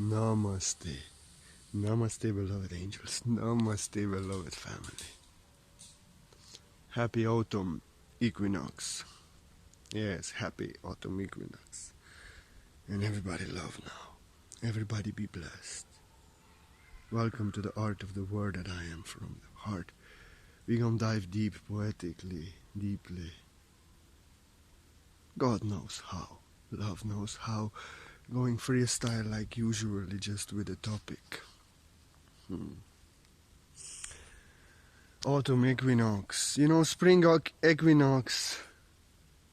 Namaste. Namaste, beloved angels. Namaste, beloved family. Happy autumn equinox. Yes, happy autumn equinox. And everybody love now. Everybody be blessed. Welcome to the art of the word that I am from the heart. We gonna dive deep, poetically, deeply. God knows how. Love knows how. Going freestyle like usually, just with a topic. Autumn equinox. You know, spring equinox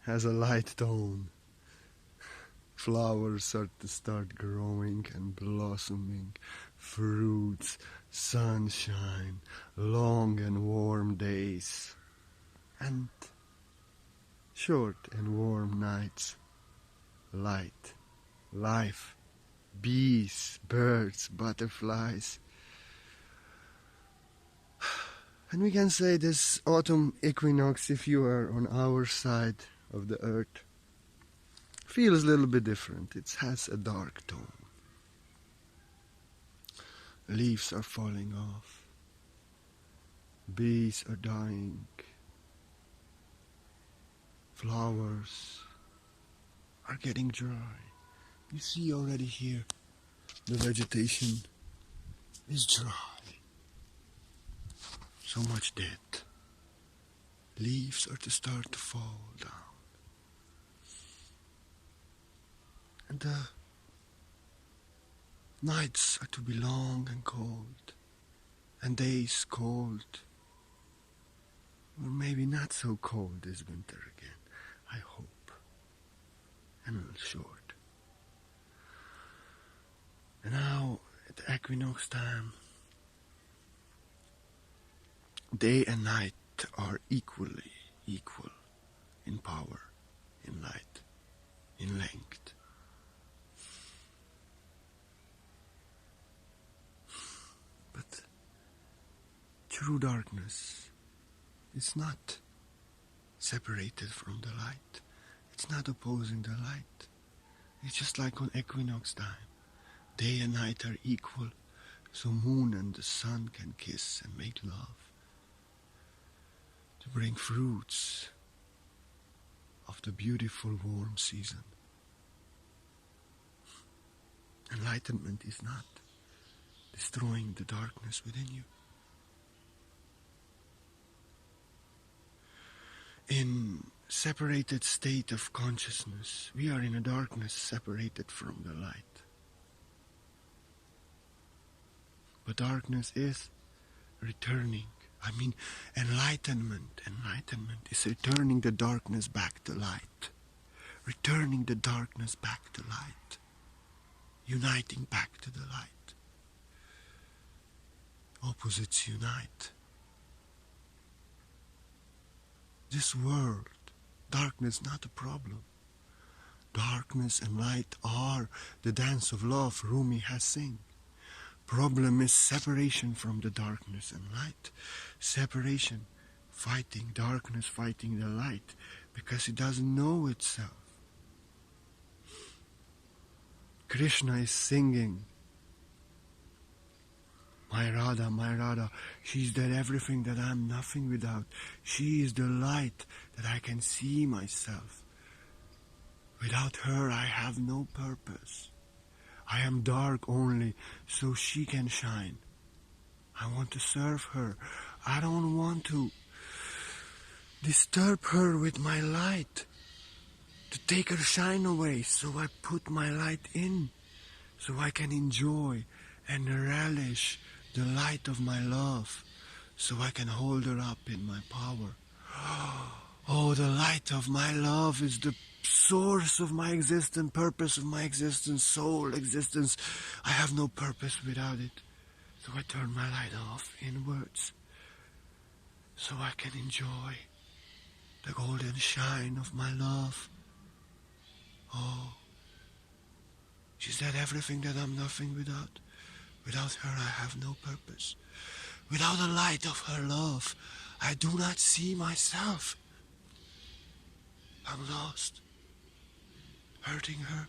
has a light tone. Flowers start growing and blossoming. Fruits, sunshine, long and warm days. And short and warm nights. Light, life, bees, birds, butterflies. And we can say this autumn equinox, if you are on our side of the earth, feels a little bit different. It has a dark tone. Leaves are falling off. Bees are dying. Flowers are getting dry. You see already here, the vegetation is dry. So much dead. Leaves are to start to fall down. And the nights are to be long and cold. And days cold. Or maybe not so cold this winter again. I hope. And a little short. And now, at the equinox time, day and night are equal in power, in light, in length. But true darkness is not separated from the light. It's not opposing the light. It's just like on equinox time. Day and night are equal, so moon and the sun can kiss and make love. To bring fruits of the beautiful warm season. Enlightenment is not destroying the darkness within you. In separated state of consciousness, we are in a darkness separated from the light. But darkness is returning. Enlightenment is returning the darkness back to light. Returning the darkness back to light. Uniting back to the light. Opposites unite. This world, darkness not a problem. Darkness and light are the dance of love Rumi has sing. Problem is separation from the darkness and light. Separation, fighting darkness, fighting the light, because it doesn't know itself. Krishna is singing, my Radha, she's that everything that I'm nothing without. She is the light that I can see myself. Without her I have no purpose. I am dark only so she can shine. I want to serve her. I don't want to disturb her with my light. To take her shine away, so I put my light in. So I can enjoy and relish the light of my love. So I can hold her up in my power. Oh, the light of my love is the source of my existence, purpose of my existence, soul existence. I have no purpose without it. So I turn my light off inwards. So I can enjoy the golden shine of my love. Oh, she said everything that I'm nothing without. Without her I have no purpose. Without the light of her love, I do not see myself. I'm lost, hurting her.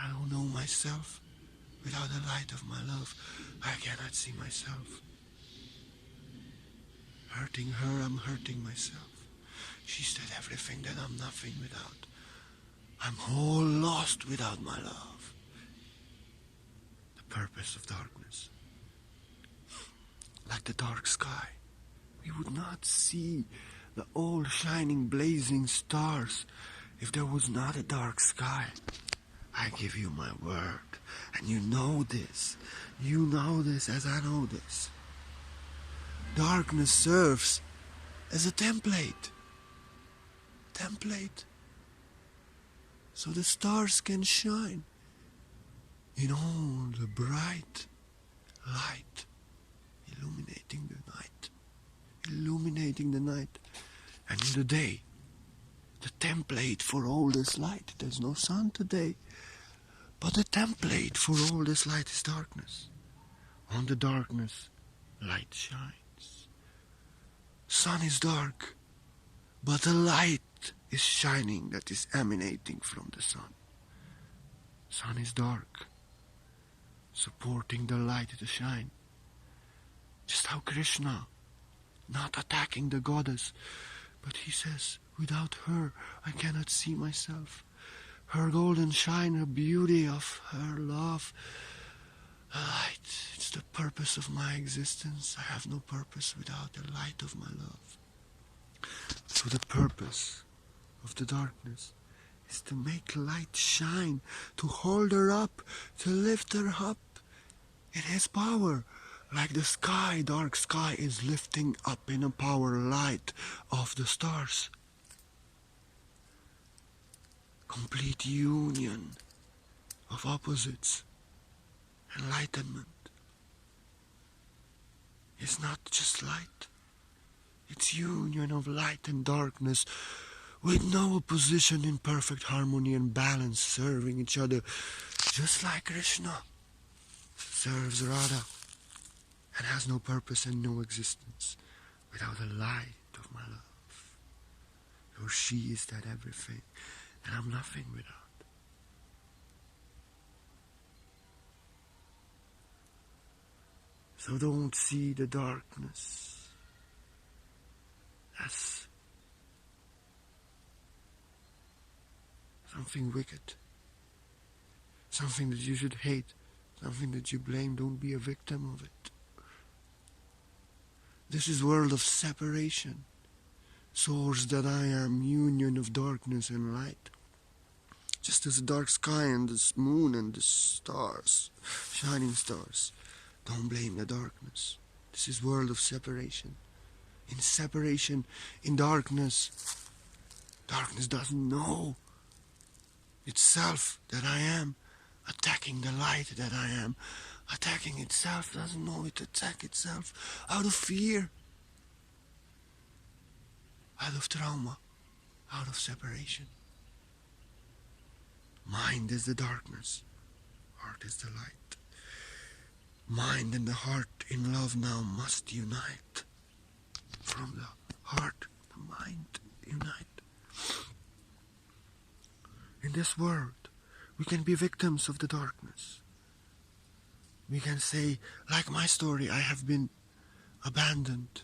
I don't know myself. Without the light of my love, I cannot see myself. Hurting her, I'm hurting myself. She said everything that I'm nothing without. I'm all lost without my love. The purpose of darkness. Like the dark sky, we would not see the all shining blazing stars if there was not a dark sky. I give you my word, and you know this. You know this as I know this. Darkness serves as a template. So the stars can shine in all the bright light, illuminating the night, and in the day, the template for all this light. There's no sun today, but the template for all this light is darkness. On the darkness, light shines. Sun is dark, but a light is shining that is emanating from the sun. Sun is dark, supporting the light to shine. Just how Krishna, not attacking the goddess, but he says, without her I cannot see myself. Her golden shine, her beauty of her love, light, it's the purpose of my existence. I have no purpose without the light of my love. So the purpose of the darkness is to make light shine, to hold her up, to lift her up in his power. Like the sky, dark sky is lifting up in a power light of the stars. Complete union of opposites. Enlightenment is not just light. It's union of light and darkness with no opposition, in perfect harmony and balance, serving each other just like Krishna serves Radha and has no purpose and no existence without the light of my love. For she is that everything, and I'm nothing without. So don't see the darkness as something wicked, something that you should hate, something that you blame. Don't be a victim of it. This is world of separation, source that I am, union of darkness and light. Just as the dark sky and this moon and the stars, shining stars. Don't blame the darkness. This is world of separation. In separation, in darkness, darkness doesn't know itself that I am, attacking the light that I am. Attacking itself, doesn't know it attack itself out of fear, out of trauma, out of separation. Mind is the darkness, heart is the light. Mind and the heart in love now must unite. From the heart, the mind unite. In this world, we can be victims of the darkness. We can say, like my story, I have been abandoned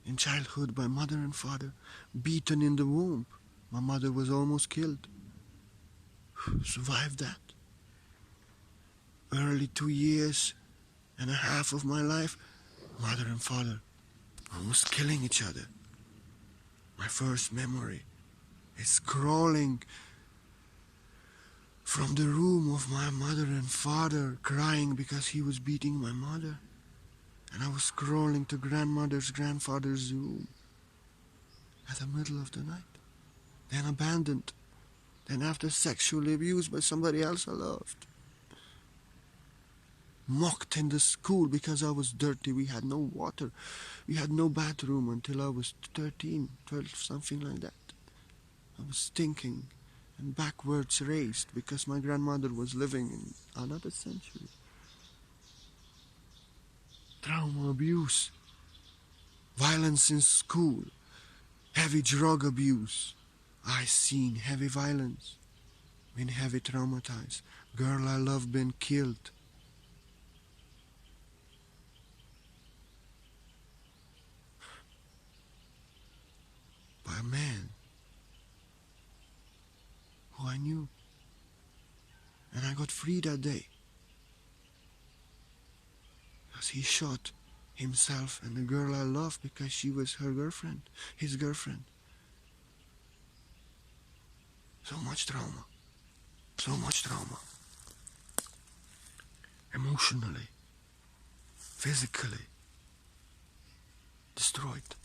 in childhood by mother and father, beaten in the womb. My mother was almost killed. Survived that. Early 2 years and a half of my life, mother and father almost killing each other. My first memory is crawling from the room of my mother and father, crying because he was beating my mother. And I was crawling to grandfather's room at the middle of the night. Then abandoned. Then after sexually abused by somebody else I loved. Mocked in the school because I was dirty. We had no water. We had no bathroom until I was 13, 12, something like that. I was stinking and backwards raised because my grandmother was living in another century. Trauma, abuse, violence in school, heavy drug abuse. I seen heavy violence been heavy traumatized. Girl I love been killed. By a man who I knew. And I got free that day. Because he shot himself and the girl I love because she was her girlfriend, his girlfriend. So much trauma. So much trauma. Emotionally, physically, destroyed.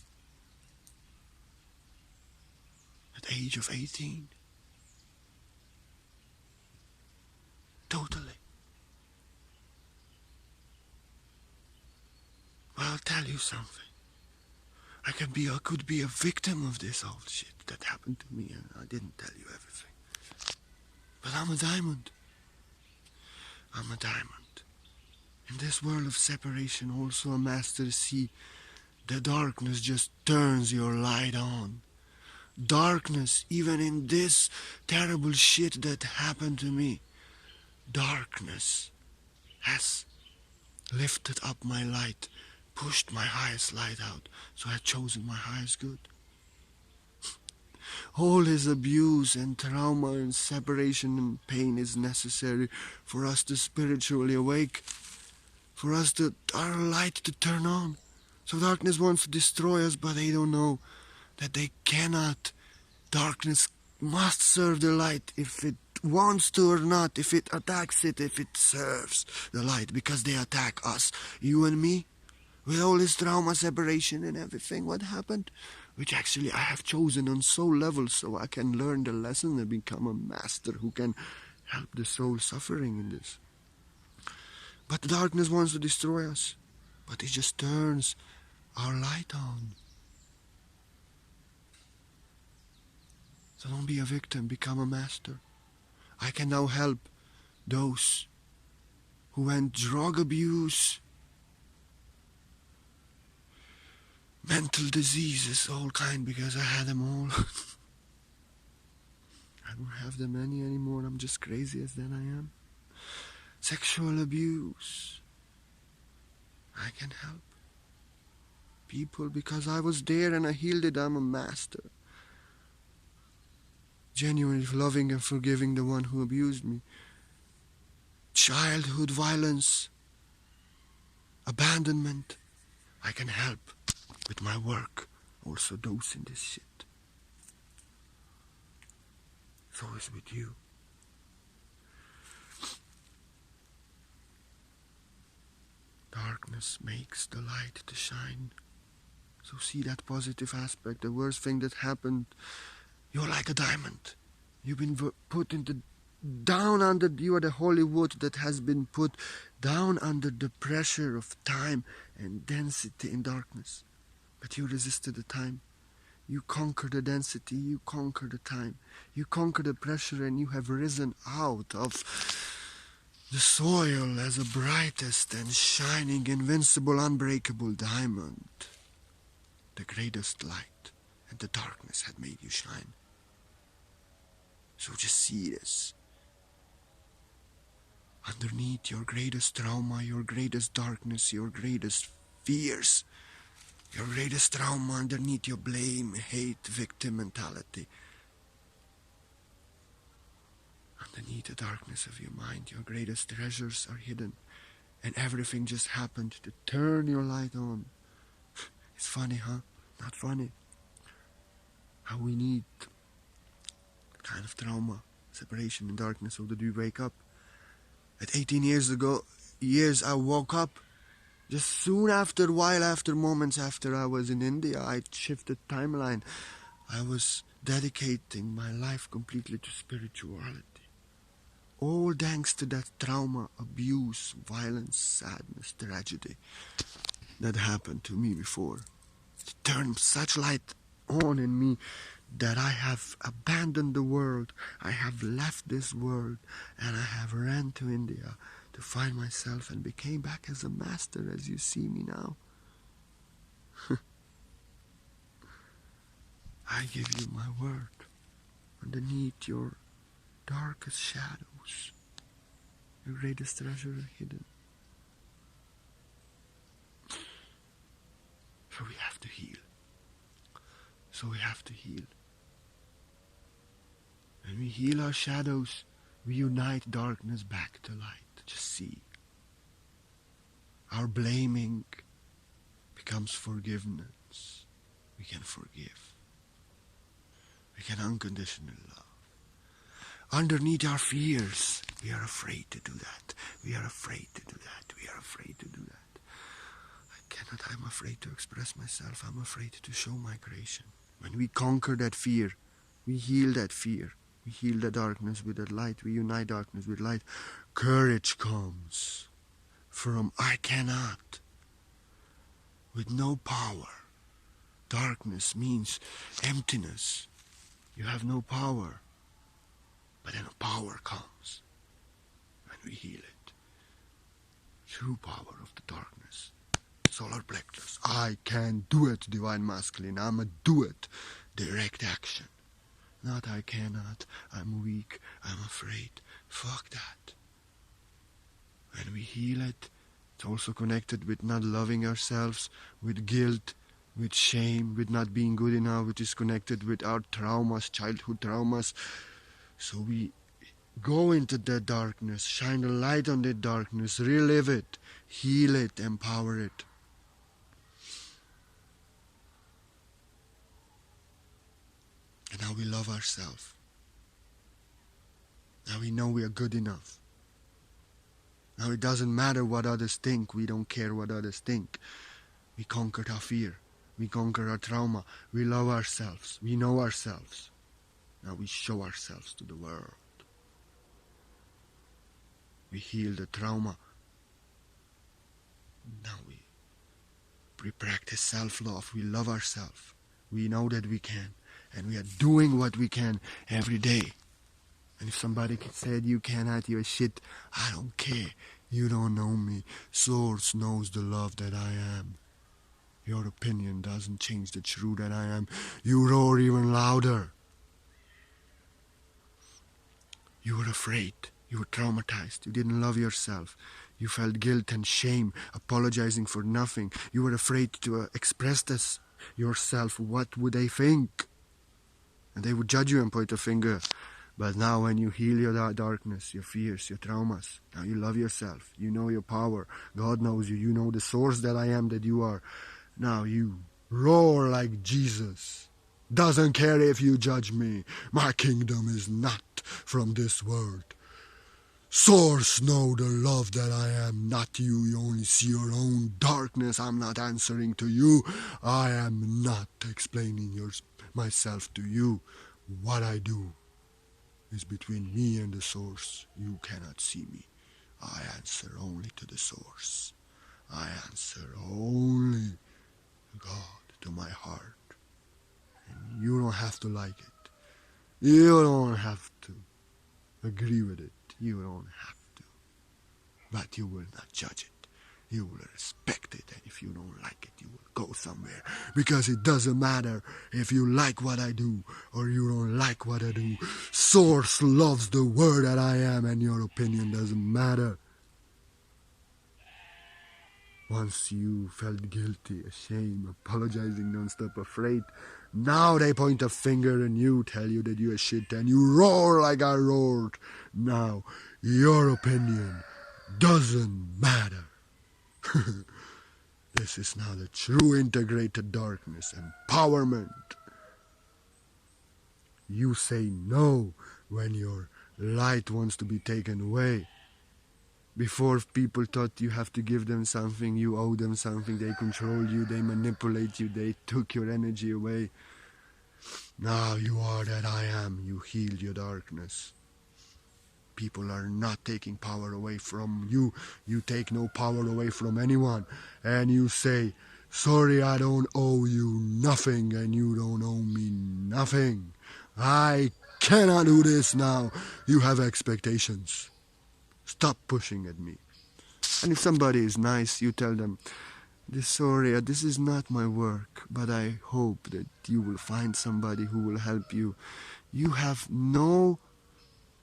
At the age of 18. Totally. But I'll tell you something. I could be a victim of this old shit that happened to me, and I didn't tell you everything. But I'm a diamond. I'm a diamond. In this world of separation, also a master see the darkness just turns your light on. Darkness, even in this terrible shit that happened to me, darkness has lifted up my light, pushed my highest light out, so I had chosen my highest good. All his abuse and trauma and separation and pain is necessary for us to spiritually awake, for us to our light to turn on. So darkness wants to destroy us, but they don't know that they cannot. Darkness must serve the light if it wants to or not, if it attacks it, if it serves the light, because they attack us, you and me, with all this trauma, separation and everything. What happened? Which actually I have chosen on soul level so I can learn the lesson and become a master who can help the soul suffering in this. But the darkness wants to destroy us, but it just turns our light on. So don't be a victim, become a master. I can now help those who went drug abuse, mental diseases, all kind, because I had them all. I don't have them anymore. I'm just crazy as then I am. Sexual abuse. I can help people because I was there and I healed it. I'm a master. Genuinely loving and forgiving the one who abused me. Childhood violence, abandonment. I can help with my work. Also those in this shit. So is with you. Darkness makes the light to shine. So see that positive aspect. The worst thing that happened, you're like a diamond. You've been put into down under, you are the holy wood that has been put down under the pressure of time and density in darkness. But you resisted the time. You conquered the density, you conquered the time. You conquered the pressure and you have risen out of the soil as a brightest and shining, invincible, unbreakable diamond. The greatest light, and the darkness had made you shine. So just see this. Underneath your greatest trauma, your greatest darkness, your greatest fears, your greatest trauma, underneath your blame, hate, victim mentality, underneath the darkness of your mind, your greatest treasures are hidden, and everything just happened to turn your light on. It's funny, huh? Not funny. How we need kind of trauma, separation and darkness so that we wake up. At 18 years I woke up. Just soon after, while after, moments after I was in India, I shifted timeline. I was dedicating my life completely to spirituality. All thanks to that trauma, abuse, violence, sadness, tragedy that happened to me before. It turned such light on in me that I have abandoned the world. I have left this world and I have ran to India to find myself and became back as a master as you see me now. I give you my word. Underneath your darkest shadows, your greatest treasure are hidden. So we have to heal. So we have to heal. When we heal our shadows, we unite darkness back to light. Just see. Our blaming becomes forgiveness. We can forgive. We can unconditionally love. Underneath our fears, we are afraid to do that. We are afraid to do that. We are afraid to do that. I'm afraid to express myself. I'm afraid to show my creation. When we conquer that fear, we heal that fear. We heal the darkness with that light. We unite darkness with light. Courage comes from I cannot. With no power. Darkness means emptiness. You have no power. But then a power comes when we heal it. True power of the darkness. Solar plexus. I can do it, divine masculine. I'ma do it. Direct action. Not I cannot. I'm weak. I'm afraid. Fuck that. When we heal it, it's also connected with not loving ourselves, with guilt, with shame, with not being good enough, which is connected with our traumas, childhood traumas. So we go into that darkness, shine a light on that darkness, relive it, heal it, empower it. And now we love ourselves. Now we know we are good enough. Now it doesn't matter what others think. We don't care what others think. We conquered our fear. We conquered our trauma. We love ourselves. We know ourselves. Now we show ourselves to the world. We heal the trauma. Now we practice self-love. We love ourselves. We know that we can. And we are doing what we can every day. And if somebody said you cannot, you're shit, I don't care. You don't know me. Source knows the love that I am. Your opinion doesn't change the truth that I am. You roar even louder. You were afraid. You were traumatized. You didn't love yourself. You felt guilt and shame, apologizing for nothing. You were afraid to express this yourself. What would they think? And they would judge you and point a finger. But now when you heal your darkness, your fears, your traumas, now you love yourself. You know your power. God knows you. You know the source that I am, that you are. Now you roar like Jesus. Doesn't care if you judge me. My kingdom is not from this world. Source know the love that I am, not you. You only see your own darkness. I'm not answering to you. I am not explaining myself to you. What I do is between me and the source. You cannot see me. I answer only to the source. I answer only God, to my heart. And you don't have to like it. You don't have to agree with it. You don't have to. But you will not judge it. You will respect it. And if you don't like it, you will go somewhere. Because it doesn't matter if you like what I do or you don't like what I do. Source loves the word that I am, and your opinion doesn't matter. Once you felt guilty, ashamed, apologizing non-stop, afraid, now they point a finger and you, tell you that you are shit, and you roar like I roared. Now, your opinion doesn't matter. This is now the true integrated darkness, empowerment. You say no when your light wants to be taken away. Before, people thought you have to give them something, you owe them something, they control you, they manipulate you, they took your energy away. Now you are that I am, you healed your darkness. People are not taking power away from you. You take no power away from anyone. And you say, sorry, I don't owe you nothing, and you don't owe me nothing. I cannot do this now. You have expectations. Stop pushing at me. And if somebody is nice, you tell them, sorry, this is not my work, but I hope that you will find somebody who will help you. You have no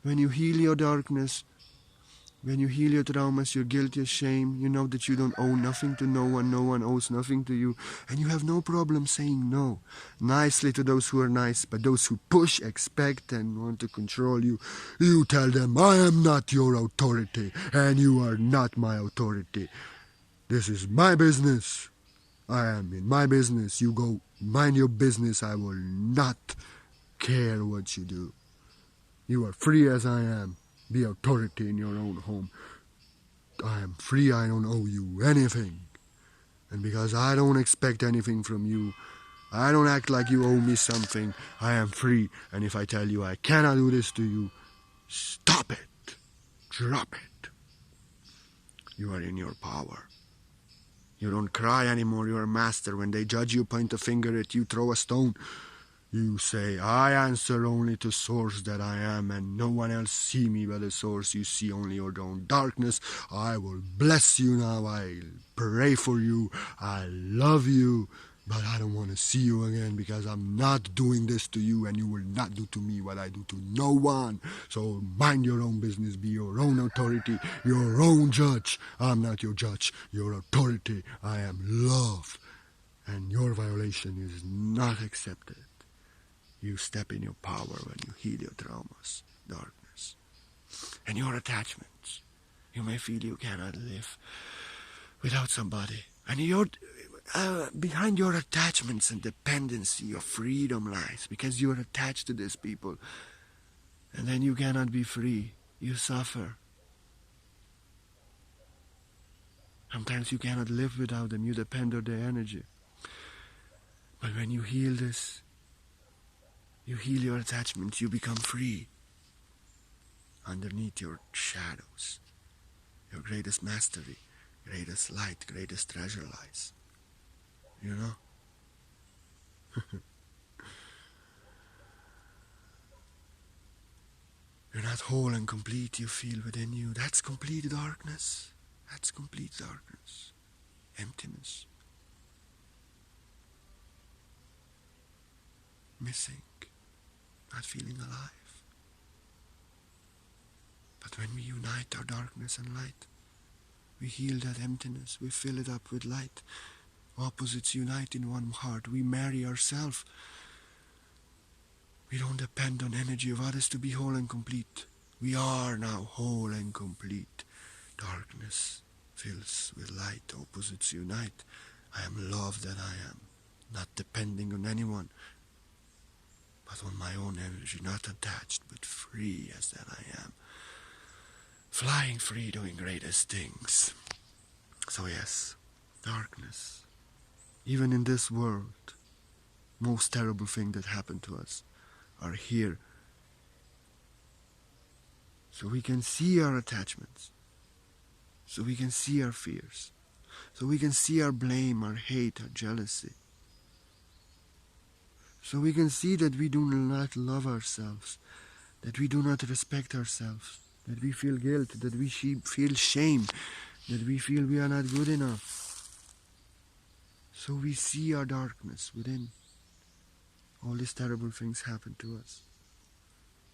When you heal your darkness, when you heal your traumas, your guilt, your shame, you know that you don't owe nothing to no one owes nothing to you, and you have no problem saying no nicely to those who are nice, but those who push, expect, and want to control you, you tell them, I am not your authority, and you are not my authority. This is my business. I am in my business. You go mind your business. I will not care what you do. You are free as I am. Be authority in your own home. I am free. I don't owe you anything. And because I don't expect anything from you, I don't act like you owe me something. I am free. And if I tell you I cannot do this to you, stop it. Drop it. You are in your power. You don't cry anymore. You are a master. When they judge you, point a finger at you, throw a stone. You say, I answer only to source that I am, and no one else see me but the source. You see only your own darkness. I will bless you now. I'll pray for you. I love you. But I don't want to see you again because I'm not doing this to you, and you will not do to me what I do to no one. So mind your own business. Be your own authority, your own judge. I'm not your judge, your authority. I am love, and your violation is not accepted. You step in your power when you heal your traumas, darkness, and your attachments. You may feel you cannot live without somebody. And behind your attachments and dependency, your freedom lies, because you are attached to these people. And then you cannot be free. You suffer. Sometimes you cannot live without them. You depend on their energy. But when you heal this, you heal your attachments, you become free. Underneath your shadows, your greatest mastery, greatest light, greatest treasure lies. You know? You're not whole and complete, you feel within you. That's complete darkness. That's complete darkness. Emptiness. Missing. Not feeling alive. But when we unite our darkness and light, we heal that emptiness, we fill it up with light. Opposites unite in one heart. We marry ourselves. We don't depend on energy of others to be whole and complete. We are now whole and complete. Darkness fills with light. Opposites unite. I am love that I am, not depending on anyone, but on my own energy, not attached, but free as that I am. Flying free, doing greatest things. So yes, darkness. Even in this world, most terrible thing that happened to us are here. So we can see our attachments. So we can see our fears. So we can see our blame, our hate, our jealousy. So we can see that we do not love ourselves, that we do not respect ourselves, that we feel guilt, that we feel shame, that we feel we are not good enough. So we see our darkness within. All these terrible things happen to us.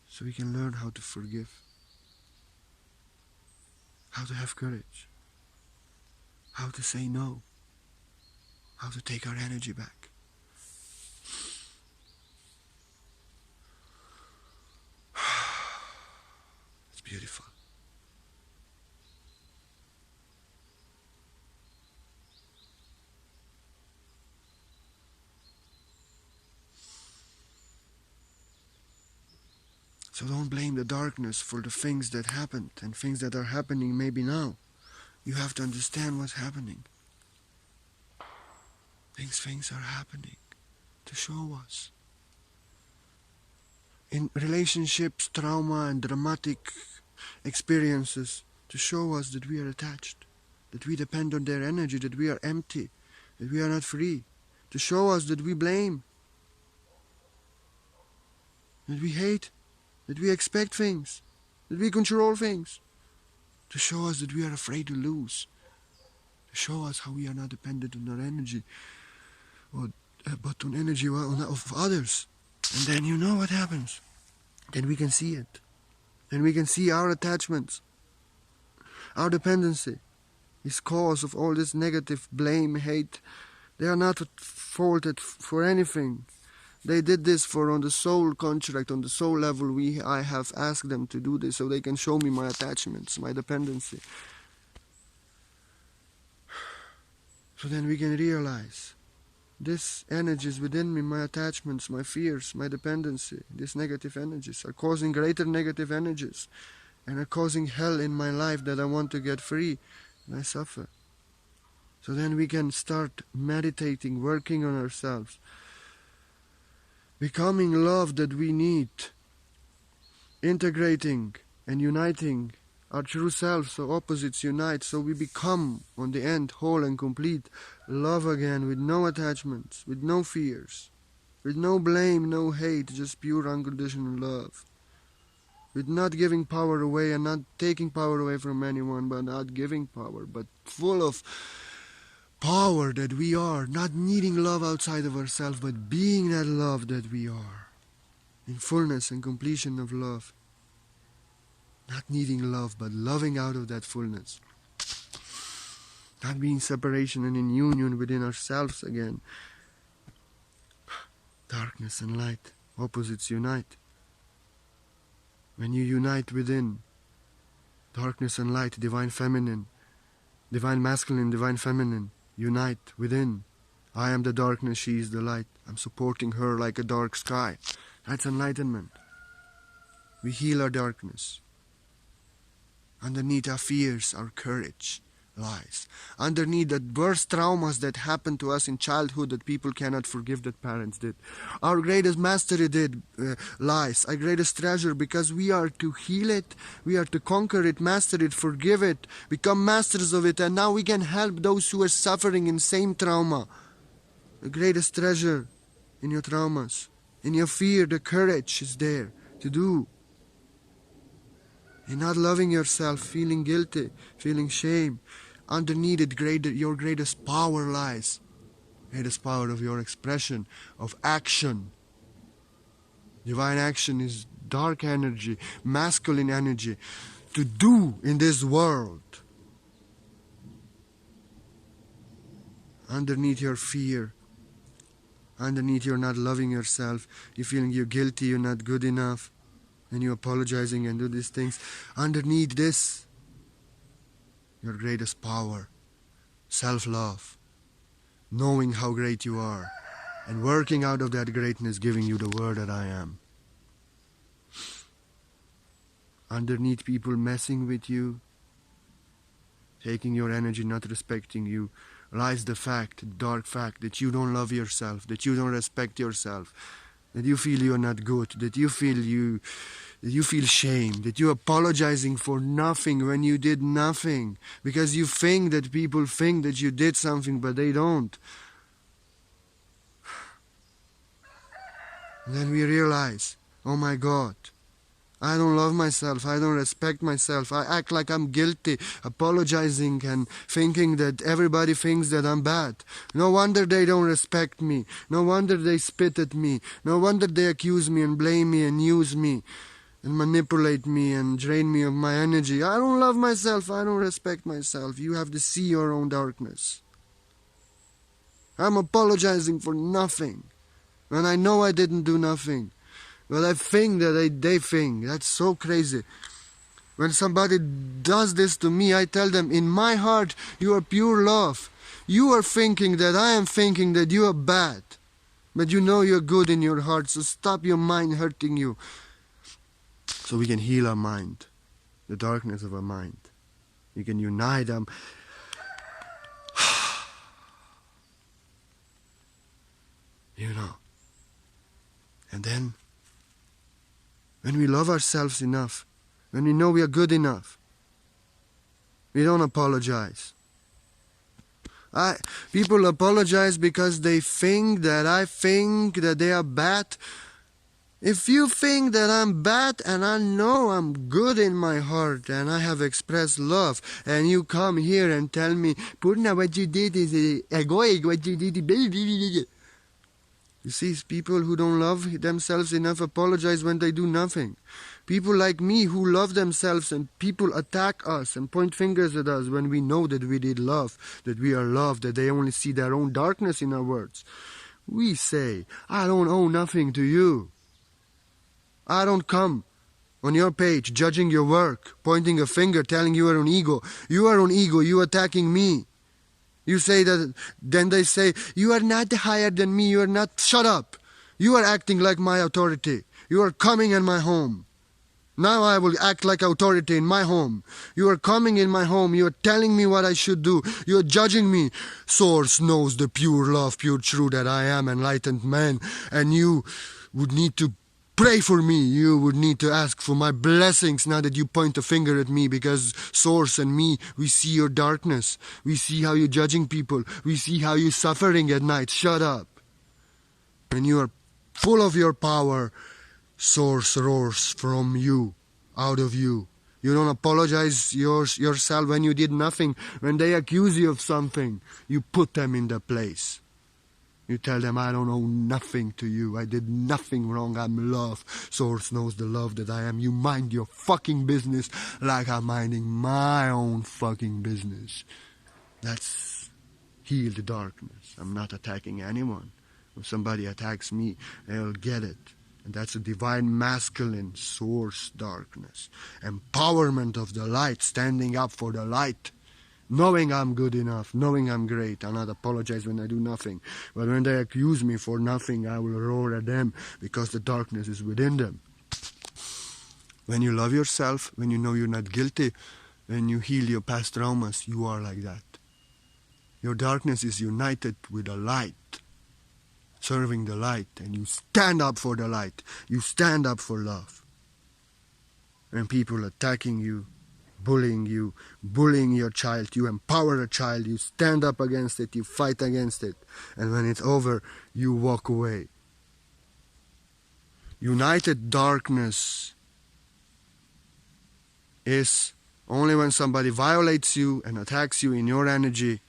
So we can learn how to forgive, how to have courage, how to say no, how to take our energy back. It's beautiful. So don't blame the darkness for the things that happened and things that are happening maybe now. You have to understand what's happening. Things are happening to show us. In relationships, trauma and dramatic experiences, to show us that we are attached, that we depend on their energy, that we are empty, that we are not free, to show us that we blame, that we hate, that we expect things, that we control things, to show us that we are afraid to lose, to show us how we are not dependent on our energy, but on energy of others. And then you know what happens. Then we can see it. And we can see our attachments, our dependency is cause of all this negative blame, hate. They are not faulted for anything. They did this for on the soul contract, on the soul level. I have asked them to do this so they can show me my attachments, my dependency. So then we can realize this energies within me, my attachments, my fears, my dependency, these negative energies are causing greater negative energies and are causing hell in my life that I want to get free, and I suffer. So then we can start meditating, working on ourselves, becoming love that we need, integrating and uniting our true self so opposites unite, so we become, on the end, whole and complete, love again, with no attachments, with no fears, with no blame, no hate, just pure unconditional love, with not giving power away and not taking power away from anyone, but not giving power, but full of power that we are, not needing love outside of ourselves, but being that love that we are, in fullness and completion of love. Not needing love, but loving out of that fullness. Not being separation and in union within ourselves again. Darkness and light, opposites unite. When you unite within, darkness and light, divine feminine, divine masculine, divine feminine, unite within. I am the darkness, she is the light. I'm supporting her like a dark sky. That's enlightenment. We heal our darkness. Underneath our fears, our courage lies. Underneath the worst traumas that happened to us in childhood that people cannot forgive that parents did. Our greatest mastery lies, our greatest treasure, because we are to heal it, we are to conquer it, master it, forgive it, become masters of it, and now we can help those who are suffering in same trauma. The greatest treasure in your traumas, in your fear, the courage is there to do. And not loving yourself, feeling guilty, feeling shame. Underneath it, your greatest power lies. Greatest power of your expression, of action. Divine action is dark energy, masculine energy, to do in this world. Underneath your fear, underneath you're not loving yourself, you're feeling you're guilty, you're not good enough, and you're apologizing and do these things. Underneath this, your greatest power, self-love, knowing how great you are, and working out of that greatness, giving you the word that I am. Underneath people messing with you, taking your energy, not respecting you, lies the fact, the dark fact, that you don't love yourself, that you don't respect yourself, that you feel you're not good, that you feel shame, that you're apologizing for nothing when you did nothing, because you think that people think that you did something, but they don't. And then we realize, oh my God, I don't love myself, I don't respect myself, I act like I'm guilty, apologizing and thinking that everybody thinks that I'm bad. No wonder they don't respect me, no wonder they spit at me, no wonder they accuse me and blame me and use me and manipulate me and drain me of my energy. I don't love myself, I don't respect myself. You have to see your own darkness. I'm apologizing for nothing, when I know I didn't do nothing. But I think that they think. That's so crazy. When somebody does this to me, I tell them, in my heart, you are pure love. You are thinking that I am thinking that you are bad. But you know you're good in your heart, so stop your mind hurting you. So we can heal our mind, the darkness of our mind. We can unite them. You know. And then, when we love ourselves enough, when we know we are good enough, we don't apologize. People apologize because they think that I think that they are bad. If you think that I'm bad and I know I'm good in my heart and I have expressed love, and you come here and tell me, Purna, what you did is egoic, what you did is... You see, people who don't love themselves enough apologize when they do nothing. People like me who love themselves, and people attack us and point fingers at us when we know that we did love, that we are loved, that they only see their own darkness in our words. We say, I don't owe nothing to you. I don't come on your page judging your work, pointing a finger, telling you are an ego. You are an ego, you attacking me. You say that, then they say, you are not higher than me, you are not, shut up. You are acting like my authority. You are coming in my home. Now I will act like authority in my home. You are coming in my home, you are telling me what I should do. You are judging me. Source knows the pure love, pure truth that I am enlightened man, and you would need to pray for me. You would need to ask for my blessings now that you point a finger at me, because Source and me, we see your darkness. We see how you're judging people. We see how you're suffering at night. Shut up. When you are full of your power, Source roars from you, out of you. You don't apologize yourself when you did nothing. When they accuse you of something, you put them in their place. You tell them, I don't owe nothing to you. I did nothing wrong. I'm love. Source knows the love that I am. You mind your fucking business like I'm minding my own fucking business. That's heal the darkness. I'm not attacking anyone. If somebody attacks me, they'll get it. And that's a divine masculine source darkness. Empowerment of the light, standing up for the light. Knowing I'm good enough, knowing I'm great. I'll not apologize when I do nothing. But when they accuse me for nothing, I will roar at them because the darkness is within them. When you love yourself, when you know you're not guilty, when you heal your past traumas, you are like that. Your darkness is united with the light, serving the light, and you stand up for the light. You stand up for love. When people attacking you, bullying your child, you empower a child, you stand up against it, you fight against it, and when it's over, you walk away. United darkness is only when somebody violates you and attacks you in your energy,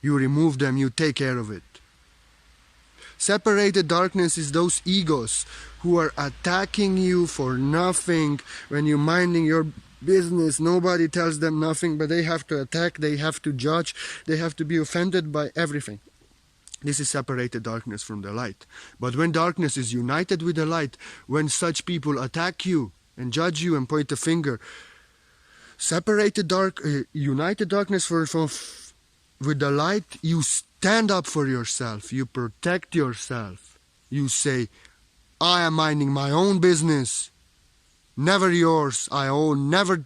you remove them, you take care of it. Separated darkness is those egos who are attacking you for nothing when you're minding your business. Nobody tells them nothing, but they have to attack, they have to judge, they have to be offended by everything. This is separated darkness from the light. But when darkness is united with the light, when such people attack you and judge you and point a finger, united darkness with the light, you stand up for yourself, you protect yourself. You say, I am minding my own business, never yours. I will never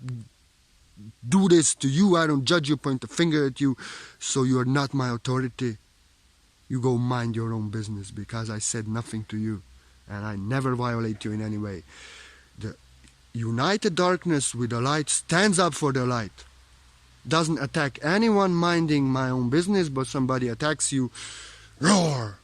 do this to you. I don't judge you, point a finger at you, so you are not my authority. You go mind your own business because I said nothing to you and I never violate you in any way. The united darkness with the light stands up for the light. Doesn't attack anyone minding my own business, but somebody attacks you, roar.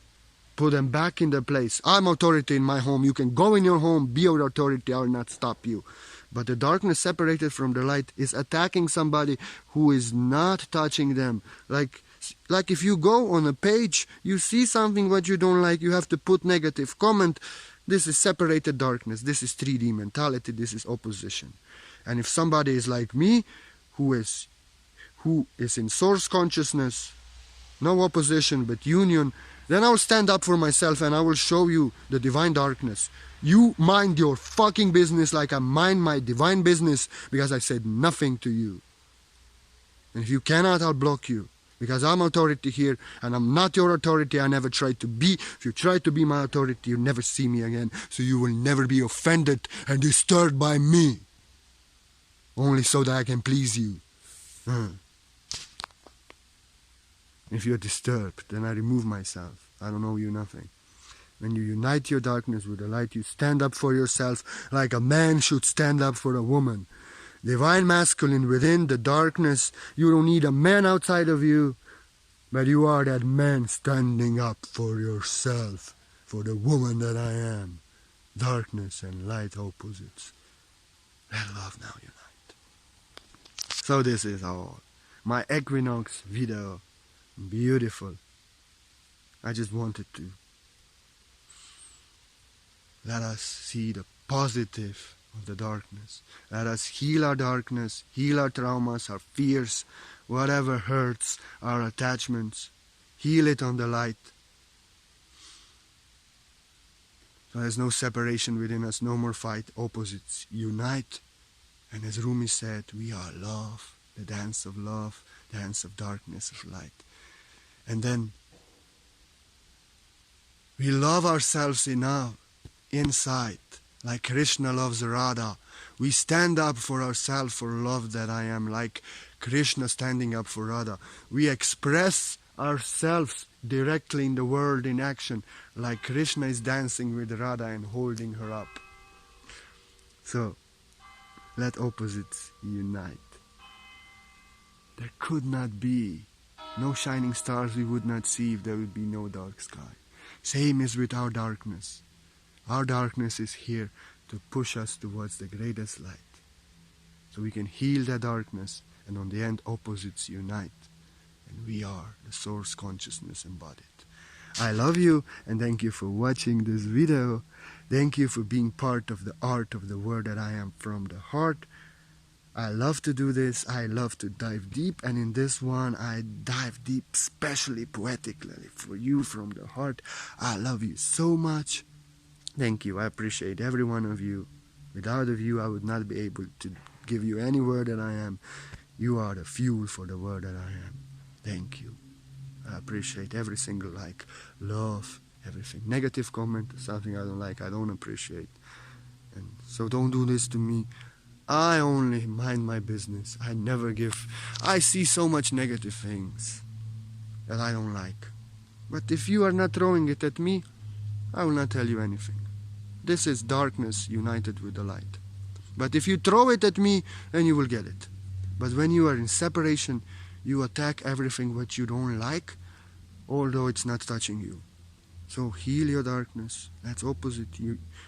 Put them back in their place. I'm authority in my home. You can go in your home, be your authority. I will not stop you. But the darkness separated from the light is attacking somebody who is not touching them. Like if you go on a page, you see something what you don't like, you have to put negative comment. This is separated darkness. This is 3D mentality. This is opposition. And if somebody is like me, who is in source consciousness, no opposition but union, then I will stand up for myself and I will show you the divine darkness. You mind your fucking business like I mind my divine business because I said nothing to you. And if you cannot, I'll block you. Because I'm authority here and I'm not your authority. I never tried to be. If you try to be my authority, you'll never see me again. So you will never be offended and disturbed by me. Only so that I can please you. If you're disturbed, then I remove myself. I don't owe you nothing. When you unite your darkness with the light, you stand up for yourself like a man should stand up for a woman. Divine masculine within the darkness. You don't need a man outside of you, but you are that man standing up for yourself, for the woman that I am. Darkness and light opposites. Let love now unite. So this is all. My Equinox video. Beautiful. I just wanted to let us see the positive of the darkness. Let us heal our darkness, heal our traumas, our fears, whatever hurts, our attachments. Heal it on the light. So there's no separation within us, no more fight. Opposites unite. And as Rumi said, we are love, the dance of love, dance of darkness, of light. And then we love ourselves enough inside, like Krishna loves Radha. We stand up for ourselves, for love that I am, like Krishna standing up for Radha. We express ourselves directly in the world, in action, like Krishna is dancing with Radha and holding her up. So, let opposites unite. There could not be no shining stars we would not see if there would be no dark sky. Same is with our darkness. Our darkness is here to push us towards the greatest light. So we can heal that darkness, and on the end, opposites unite. And we are the source consciousness embodied. I love you, and thank you for watching this video. Thank you for being part of the art of the word that I am from the heart. I love to do this. I love to dive deep, and in this one I dive deep, especially poetically for you from the heart. I love you so much. Thank you. I appreciate every one of you. Without of you, I would not be able to give you any word that I am. You are the fuel for the word that I am. Thank you. I appreciate every single like, love, everything. Negative comment, something I don't like, I don't appreciate. And so don't do this to me. I only mind my business. I never give. I see so much negative things that I don't like. But if you are not throwing it at me, I will not tell you anything. This is darkness united with the light. But if you throw it at me, then you will get it. But when you are in separation, you attack everything what you don't like, although it's not touching you. So heal your darkness. Let's opposite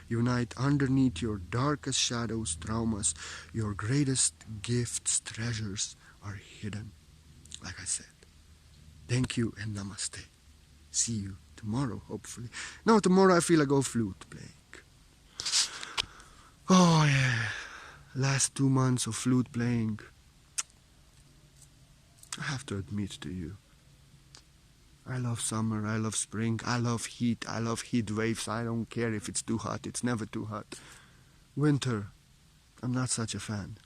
unite underneath your darkest shadows, traumas. Your greatest gifts, treasures are hidden. Like I said. Thank you and namaste. See you tomorrow, hopefully. No, tomorrow I feel like go flute playing. Oh yeah. Last 2 months of flute playing. I have to admit to you. I love summer, I love spring, I love heat waves. I don't care if it's too hot, it's never too hot. Winter, I'm not such a fan.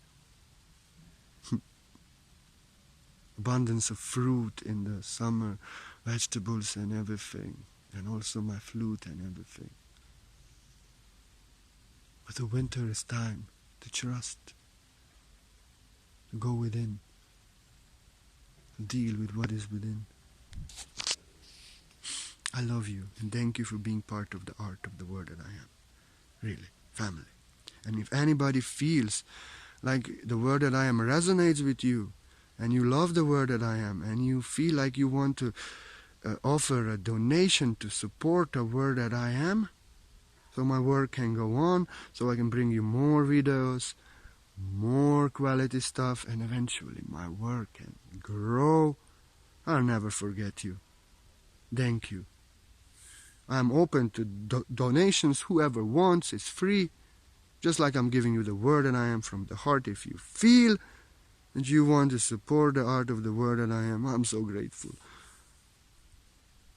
Abundance of fruit in the summer, vegetables and everything, and also my flute and everything. But the winter is time to trust, to go within, to deal with what is within. I love you, and thank you for being part of the art of the word that I am. Really, family. And if anybody feels like the word that I am resonates with you, and you love the word that I am, and you feel like you want to offer a donation to support the word that I am, so my work can go on, so I can bring you more videos, more quality stuff, and eventually my work can grow, I'll never forget you. Thank you. I'm open to donations. Whoever wants, it's free. Just like I'm giving you the word that I am from the heart. If you feel that you want to support the art of the word that I am, I'm so grateful.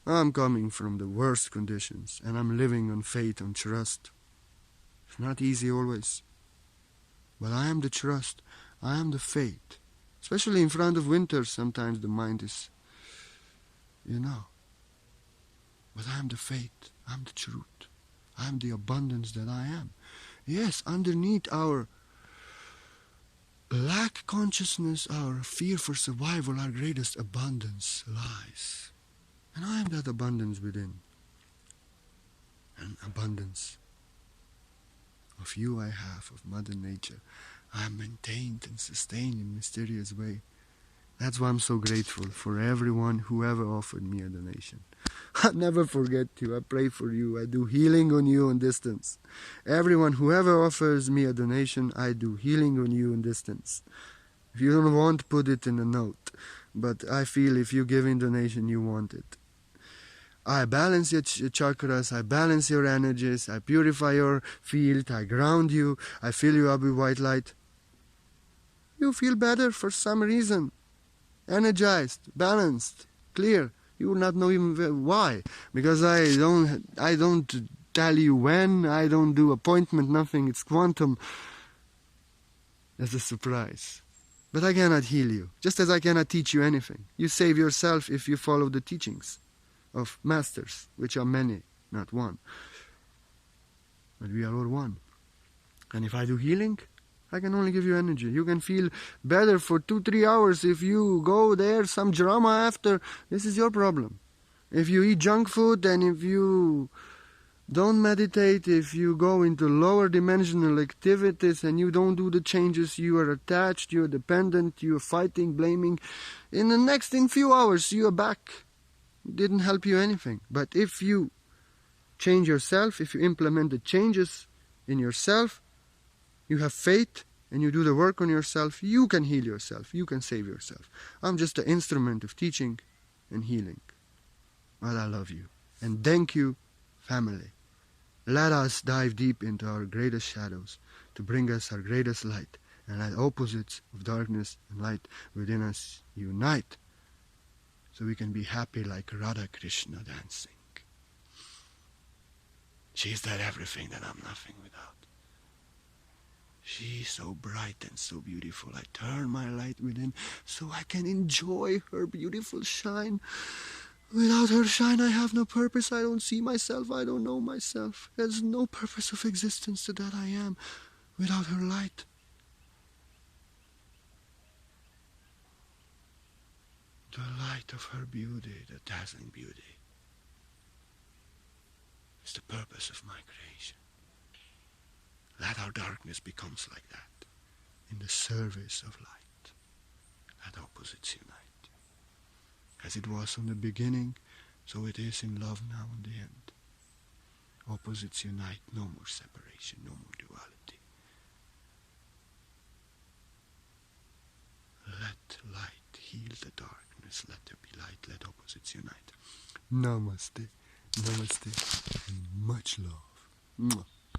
I'm coming from the worst conditions, and I'm living on faith, on trust. It's not easy always. But I am the trust. I am the faith. Especially in front of winter, sometimes the mind is, But I am the faith, I am the truth, I am the abundance that I am. Yes, underneath our lack consciousness, our fear for survival, our greatest abundance lies. And I am that abundance within. An abundance of you I have, of Mother Nature. I am maintained and sustained in a mysterious way. That's why I'm so grateful for everyone who ever offered me a donation. I'll never forget you. I pray for you. I do healing on you on distance. Everyone who ever offers me a donation, I do healing on you on distance. If you don't want, put it in a note. But I feel if you give in donation, you want it. I balance your chakras, I balance your energies, I purify your field, I ground you, I fill you up with white light. You feel better for some reason. Energized, balanced, clear. You will not know even why. Because I don't tell you when, I don't do appointment, nothing. It's quantum. As a surprise. But I cannot heal you, just as I cannot teach you anything. You save yourself if you follow the teachings of masters, which are many, not one. But we are all one. And if I do healing, I can only give you energy. You can feel better for 2-3 hours. If you go there, some drama after, this is your problem. If you eat junk food, and if you don't meditate, if you go into lower dimensional activities and you don't do the changes, you are attached, you are dependent, you are fighting, blaming. In few hours, you are back. It didn't help you anything. But if you change yourself, if you implement the changes in yourself, you have faith, and you do the work on yourself, you can heal yourself, you can save yourself. I'm just an instrument of teaching and healing. But I love you. And thank you, family. Let us dive deep into our greatest shadows to bring us our greatest light, and let opposites of darkness and light within us unite, so we can be happy like Radha Krishna dancing. She's that everything that I'm nothing without. She's so bright and so beautiful. I turn my light within so I can enjoy her beautiful shine. Without her shine, I have no purpose. I don't see myself. I don't know myself. There's no purpose of existence to that I am without her light. The light of her beauty, the dazzling beauty, is the purpose of my creation. Let our darkness becomes like that, in the service of light. Let opposites unite. As it was from the beginning, so it is in love now in the end. Opposites unite, no more separation, no more duality. Let light heal the darkness, let there be light, let opposites unite. Namaste, namaste, and much love. Mwah.